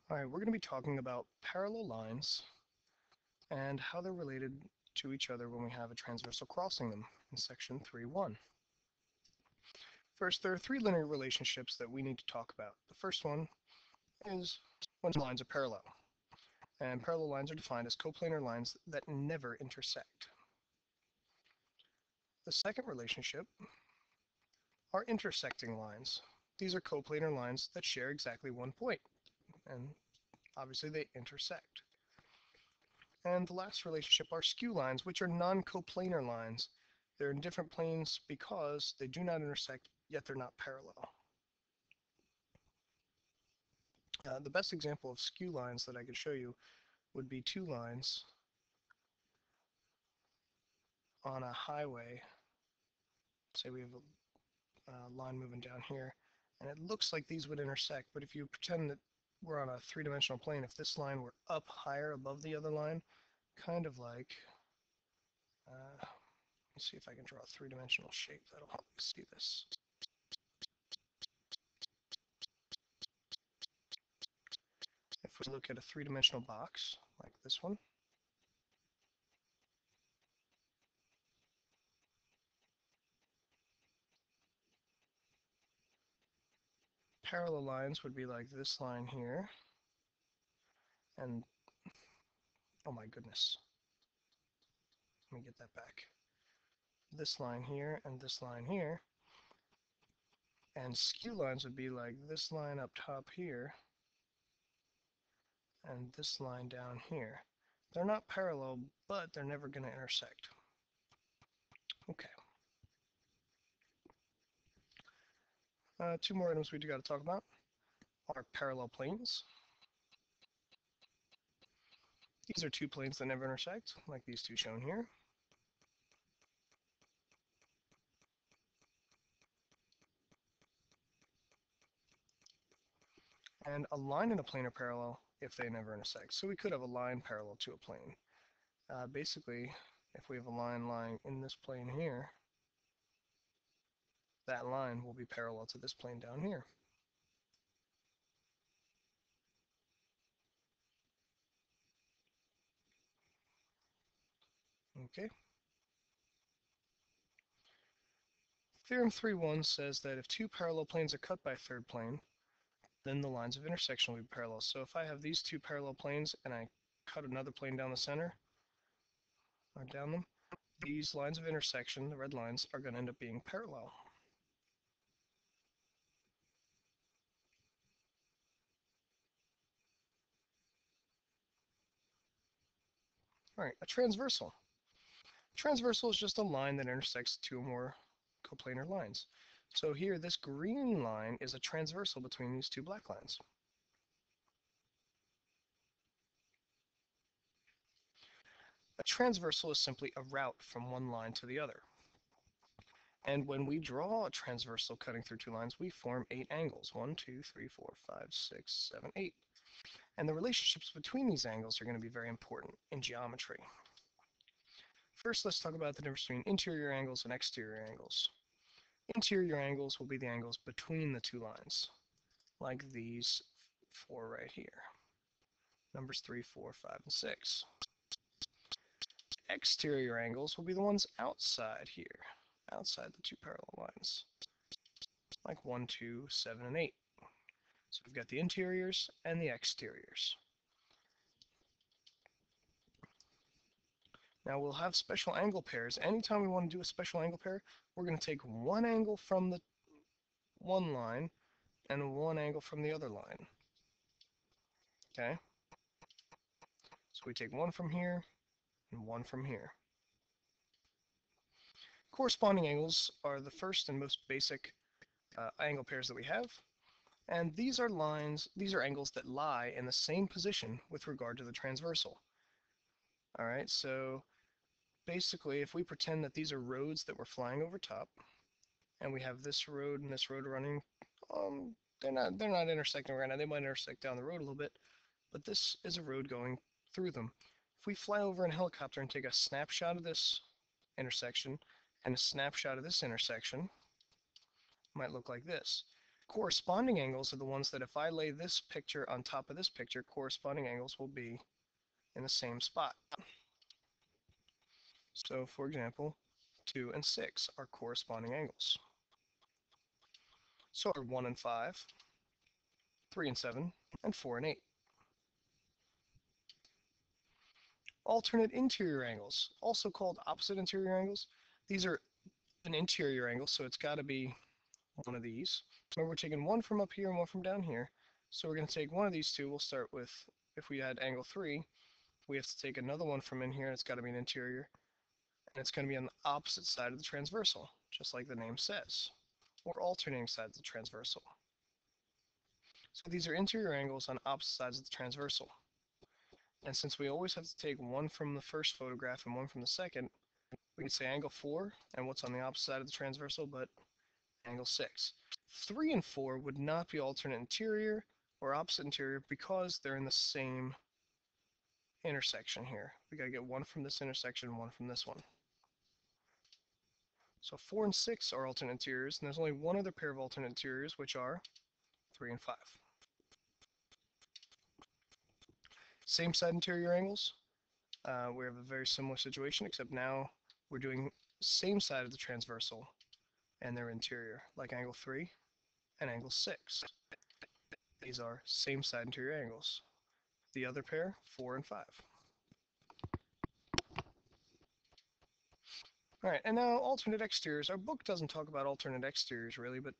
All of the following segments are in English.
All right, we're going to be talking about parallel lines and how they're related to each other when we have a transversal crossing them in section 3.1. First, there are three linear relationships that we need to talk about. The first one is when lines are parallel. And parallel lines are defined as coplanar lines that never intersect. The second relationship are intersecting lines. These are coplanar lines that share exactly one point, and obviously they intersect. And the last relationship are skew lines, which are non-coplanar lines. They're in different planes because they do not intersect, yet they're not parallel. The best example of skew lines that I could show you would be two lines on a highway. Say we have a line moving down here, and it looks like these would intersect, but if you pretend that we're on a three-dimensional plane, if this line were up higher above the other line, kind of like, let's see if I can draw a three-dimensional shape that'll help you see this. If we look at a three-dimensional box, like this one, parallel lines would be like this line here, and, oh my goodness, let me get that back. This line here and this line here, and skew lines would be like this line up top here, and this line down here. They're not parallel, but they're never going to intersect. Okay. Two more items we do got to talk about are parallel planes. These are two planes that never intersect, like these two shown here. And a line and a plane are parallel if they never intersect. So we could have a line parallel to a plane. Basically, if we have a line lying in this plane here, that line will be parallel to this plane down here. Okay. Theorem 3.1 says that if two parallel planes are cut by a third plane, then the lines of intersection will be parallel. So if I have these two parallel planes and I cut another plane down the center, or down them, these lines of intersection, the red lines, are going to end up being parallel. All right, a transversal. Transversal is just a line that intersects two or more coplanar lines. So here, this green line is a transversal between these two black lines. A transversal is simply a route from one line to the other. And when we draw a transversal cutting through two lines, we form 8 angles. 1, 2, 3, 4, 5, 6, 7, 8. And the relationships between these angles are going to be very important in geometry. First, let's talk about the difference between interior angles and exterior angles. Interior angles will be the angles between the two lines, like these 4 right here. Numbers 3, 4, 5, and 6. Exterior angles will be the ones outside here, outside the two parallel lines, like 1, 2, 7, and 8. So we've got the interiors and the exteriors. Now we'll have special angle pairs. Anytime we want to do a special angle pair, we're going to take one angle from the one line and one angle from the other line. Okay? So we take one from here and one from here. Corresponding angles are the first and most basic angle pairs that we have. And these are angles that lie in the same position with regard to the transversal. All right, so basically, if we pretend that these are roads that we're flying over top, and we have this road and this road running, they're not intersecting right now. They might intersect down the road a little bit, but this is a road going through them. If we fly over in a helicopter and take a snapshot of this intersection and a snapshot of this intersection, it might look like this. Corresponding angles are the ones that if I lay this picture on top of this picture, corresponding angles will be in the same spot. So for example, 2 and 6 are corresponding angles. So are 1 and 5, 3 and 7, and 4 and 8. Alternate interior angles, also called opposite interior angles. These are an interior angle, so it's got to be one of these. Remember, we're taking one from up here and one from down here. So we're going to take one of these two. We'll start with, if we had angle 3, we have to take another one from in here, and it's got to be an interior. And it's going to be on the opposite side of the transversal, just like the name says, or alternating sides of the transversal. So these are interior angles on opposite sides of the transversal. And since we always have to take one from the first photograph and one from the second, we can say angle 4, and what's on the opposite side of the transversal but angle 6. 3 and 4 would not be alternate interior or opposite interior because they're in the same intersection here. We got to get one from this intersection, one from this one. So 4 and 6 are alternate interiors, and there's only one other pair of alternate interiors, which are 3 and 5. Same side interior angles. We have a very similar situation, except now we're doing same side of the transversal and their interior, like angle 3 and angle 6. These are same side interior angles. The other pair, 4 and 5. All right, and now alternate exteriors. Our book doesn't talk about alternate exteriors really, but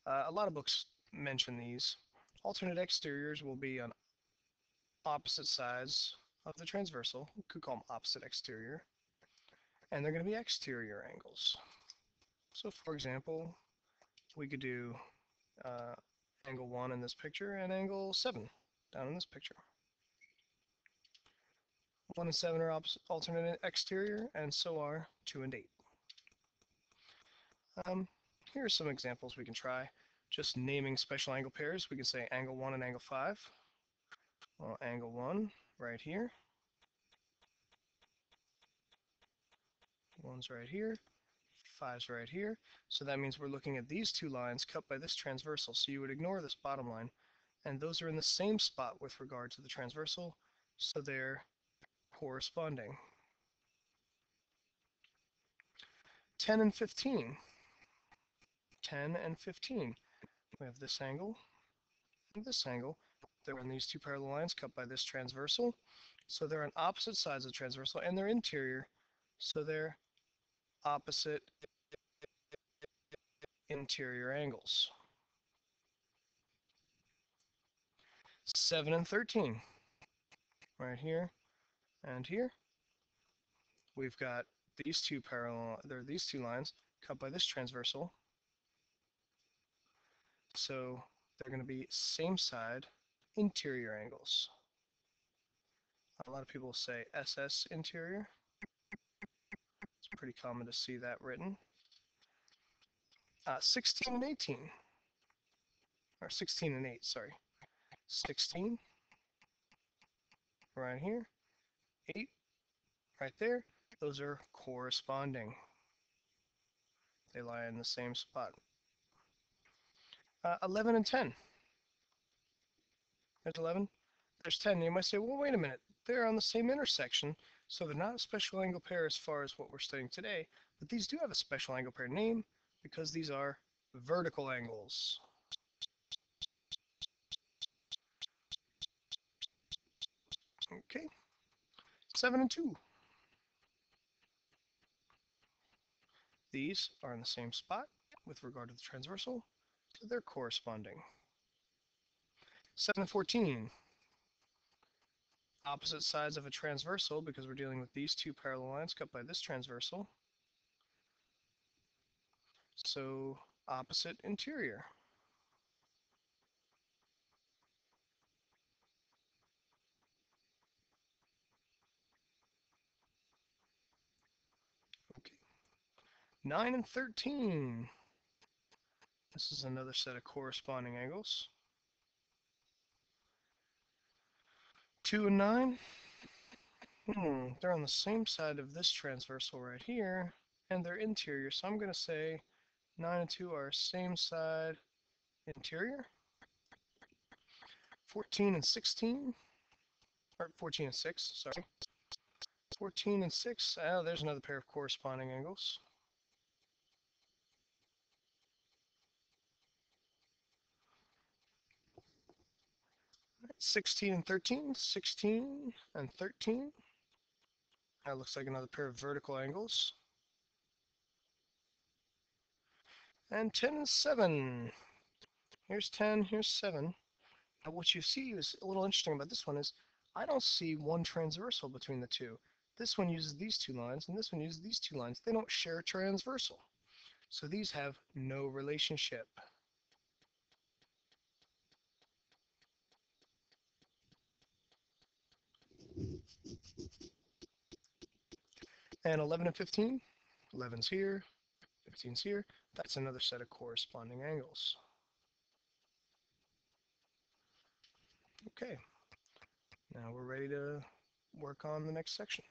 a lot of books mention these. Alternate exteriors will be on opposite sides of the transversal. We could call them opposite exterior. And they're going to be exterior angles. So for example, we could do angle 1 in this picture and angle 7 down in this picture. 1 and 7 are alternate exterior, and so are 2 and 8. Here are some examples we can try. Just naming special angle pairs, we can say angle 1 and angle 5. Well, angle 1 right here. 1's right here. 5's right here. So that means we're looking at these two lines cut by this transversal. So you would ignore this bottom line. And those are in the same spot with regard to the transversal. So they're corresponding. 10 and 15. 10 and 15. We have this angle and this angle. They're on these two parallel lines cut by this transversal. So they're on opposite sides of the transversal, and they're interior. So they're opposite interior angles. 7 and 13. Right here and here. We've got these two parallel, there are these two lines cut by this transversal. So they're going to be same side interior angles. A lot of people say SS interior. It's pretty common to see that written. 16 and 18. Or 16 and 8, sorry. 16 right here. 8 right there. Those are corresponding. They lie in the same spot. 11 and 10. There's 11. There's 10. You might say, well, wait a minute. They're on the same intersection, so they're not a special angle pair as far as what we're studying today, but these do have a special angle pair name because these are vertical angles. Okay. 7 and 2. These are in the same spot with regard to the transversal, so they're corresponding. 7 and 14. Opposite sides of a transversal because we're dealing with these two parallel lines cut by this transversal. So opposite interior. Okay. 9 and 13. This is another set of corresponding angles. 2 and 9. They're on the same side of this transversal right here, and they're interior. So I'm going to say 9 and 2 are same side interior. 14 and 16, or 14 and 6, sorry. 14 and 6, oh, there's another pair of corresponding angles. 16 and 13, 16 and 13. That looks like another pair of vertical angles. And 10 and 7. Here's 10, here's 7. Now what you see is a little interesting about this one is I don't see one transversal between the two. This one uses these two lines, and this one uses these two lines. They don't share transversal. So these have no relationship. And 11 and 15, 11's here, 15's here. That's another set of corresponding angles. Okay, now we're ready to work on the next section.